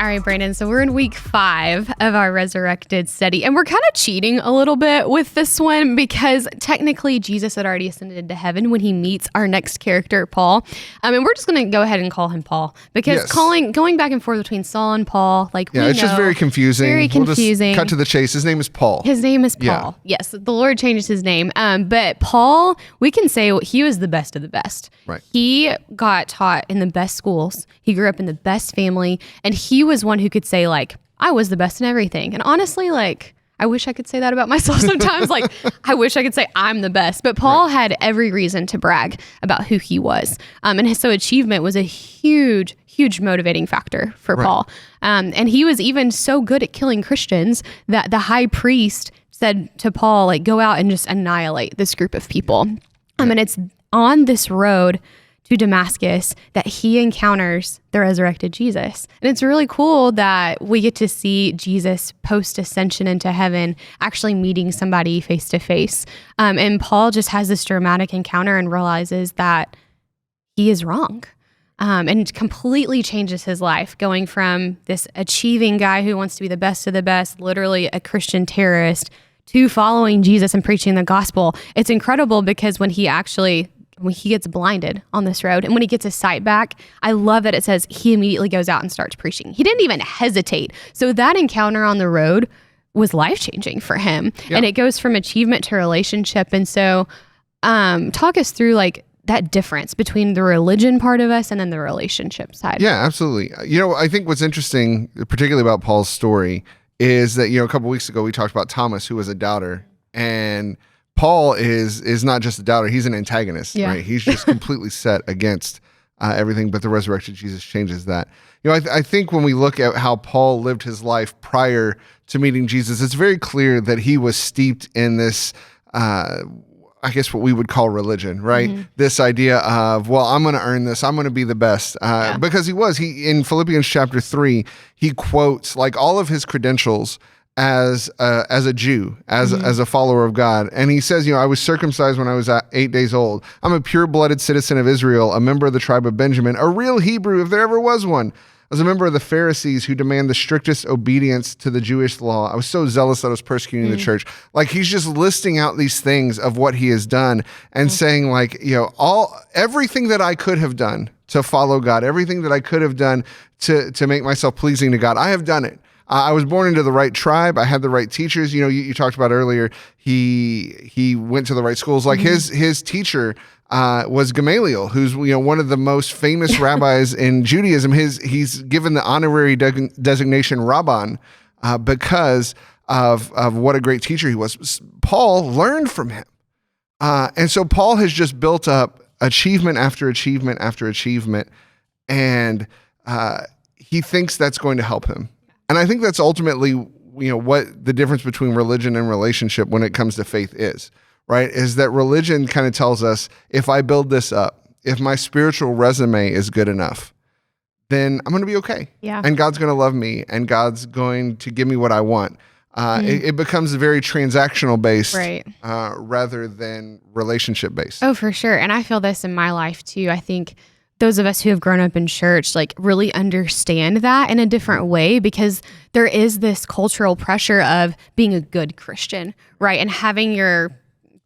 All right, Brandon, so we're in week 5 of our Resurrected study, and we're kind of cheating a little bit with this one because technically Jesus had already ascended into heaven when he meets our next character, Paul. And we're just going to go ahead and call him Paul because going back and forth between Saul and Paul, it's just very confusing. Very confusing. We'll just cut to the chase. His name is Paul. His name is Paul. Yeah. Yes, the Lord changed his name. But Paul, we can say he was the best of the best. Right. He got taught in the best schools. He grew up in the best family, and he was one who could say, like, I was the best in everything. And honestly, like, I wish I could say that about myself sometimes. Like, I wish I could say I'm the best. But Paul had every reason to brag about who he was. And so achievement was a huge, huge motivating factor for Paul. And he was even so good at killing Christians that the high priest said to Paul, like, go out and just annihilate this group of people. And it's on this road to Damascus that he encounters the resurrected Jesus. And it's really cool that we get to see Jesus post-ascension into heaven actually meeting somebody face to face. And Paul just has this dramatic encounter and realizes that he is wrong. And completely changes his life, going from this achieving guy who wants to be the best of the best, literally a Christian terrorist, to following Jesus and preaching the gospel. It's incredible because when he gets blinded on this road and when he gets his sight back, I love that it says he immediately goes out and starts preaching. He didn't even hesitate. So that encounter on the road was life-changing for him. Yeah. And it goes from achievement to relationship. And so talk us through like that difference between the religion part of us and then the relationship side. Yeah, absolutely. I think what's interesting, particularly about Paul's story, is that, a couple weeks ago we talked about Thomas, who was a doubter, and Paul is not just a doubter, he's an antagonist, right? He's just completely set against everything, but the resurrected Jesus changes that. I think when we look at how Paul lived his life prior to meeting Jesus, it's very clear that he was steeped in this, I guess what we would call religion, right? Mm-hmm. This idea of, well, I'm going to earn this. I'm going to be the best. Because he in Philippians chapter 3, he quotes like all of his credentials as a Jew, as a follower of God. And he says, I was circumcised when I was 8 days old. I'm a pure-blooded citizen of Israel, a member of the tribe of Benjamin, a real Hebrew if there ever was one. I was a member of the Pharisees who demand the strictest obedience to the Jewish law. I was so zealous that I was persecuting the church. Like, he's just listing out these things of what he has done and saying, like, everything that I could have done to follow God, everything that I could have done to make myself pleasing to God, I have done it. I was born into the right tribe. I had the right teachers. You talked about earlier, he went to the right schools. Like his teacher was Gamaliel, who's one of the most famous rabbis in Judaism. He's given the honorary designation Rabban because of what a great teacher he was. Paul learned from him. And so Paul has just built up achievement after achievement after achievement, and he thinks that's going to help him. And I think that's ultimately, what the difference between religion and relationship when it comes to faith is, right? Is that religion kind of tells us, if I build this up, if my spiritual resume is good enough, then I'm going to be okay. Yeah. And God's going to love me, and God's going to give me what I want. It becomes very transactional based, right, rather than relationship based. Oh, for sure. And I feel this in my life too. I think those of us who have grown up in church, like, really understand that in a different way, because there is this cultural pressure of being a good Christian, right? And having your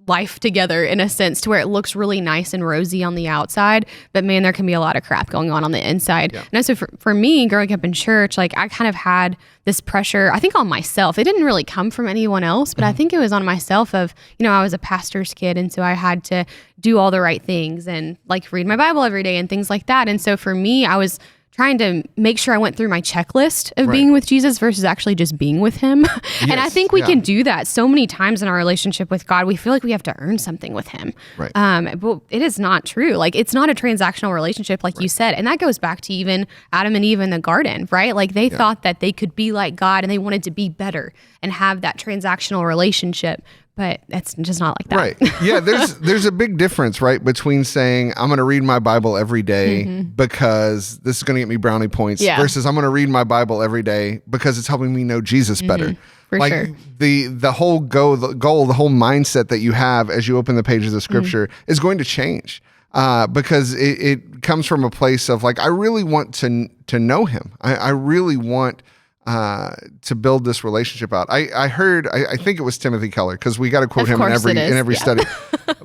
life together in a sense to where it looks really nice and rosy on the outside, but man, there can be a lot of crap going on the inside. Yeah. And so for me, growing up in church, like, I kind of had this pressure, I think, on myself. It didn't really come from anyone else, but I think it was on myself of, I was a pastor's kid, and so I had to do all the right things and, like, read my Bible every day and things like that. And so for me, I was trying to make sure I went through my checklist of being with Jesus versus actually just being with him. And I think we can do that so many times in our relationship with God. We feel like we have to earn something with him. Right. But it is not true. Like, it's not a transactional relationship, like you said. And that goes back to even Adam and Eve in the garden, right? Like, they thought that they could be like God, and they wanted to be better and have that transactional relationship. But that's just not like that. Right. Yeah, there's a big difference, right, between saying, I'm going to read my Bible every day because this is going to get me brownie points, versus I'm going to read my Bible every day because it's helping me know Jesus better. For like, sure. The whole goal, the whole mindset that you have as you open the pages of Scripture is going to change. Because it comes from a place of like, I really want to know him. I really want to build this relationship out. I think it was Timothy Keller, because we got to quote him in every study.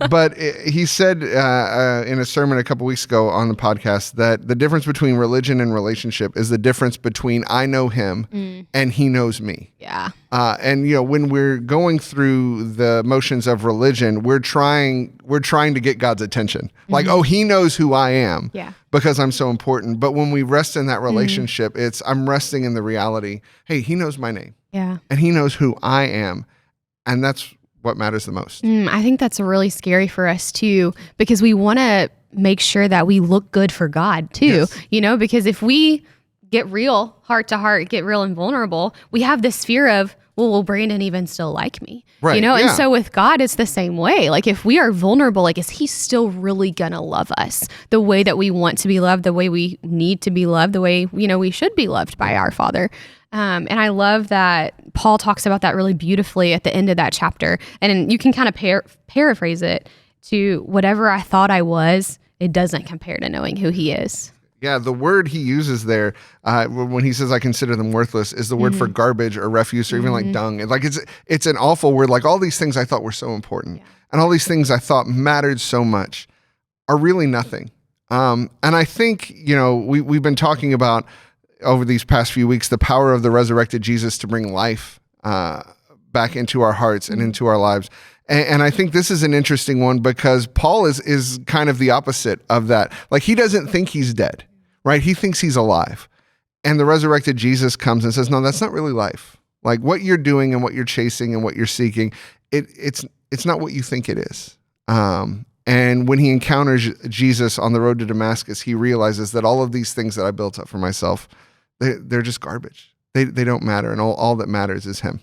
But he said in a sermon a couple weeks ago on the podcast that the difference between religion and relationship is the difference between I know him and he knows me. Yeah. And when we're going through the motions of religion, we're trying to get God's attention. Like, oh, he knows who I am because I'm so important. But when we rest in that relationship, I'm resting in the reality, hey, he knows my name. Yeah. And he knows who I am. And that's what matters the most. I think that's really scary for us too, because we want to make sure that we look good for God too, because if we get real heart to heart, get real and vulnerable, we have this fear of, well, will Brandon even still like me? Right. And so with God, it's the same way. Like if we are vulnerable, like is he still really gonna love us the way that we want to be loved, the way we need to be loved, the way, we should be loved by our Father? And I love that Paul talks about that really beautifully at the end of that chapter. And you can kind of paraphrase it to whatever I thought I was, it doesn't compare to knowing who he is. Yeah, the word he uses there when he says I consider them worthless is the word for garbage or refuse or even like dung. Like it's an awful word. Like all these things I thought were so important and all these things I thought mattered so much are really nothing. And I think, we've been talking about over these past few weeks the power of the resurrected Jesus to bring life back into our hearts and into our lives. And I think this is an interesting one because Paul is kind of the opposite of that. Like he doesn't think he's dead, right? He thinks he's alive. And the resurrected Jesus comes and says, no, that's not really life. Like what you're doing and what you're chasing and what you're seeking, it's not what you think it is. And when he encounters Jesus on the road to Damascus, he realizes that all of these things that I built up for myself, they're just garbage. They don't matter. And all that matters is him.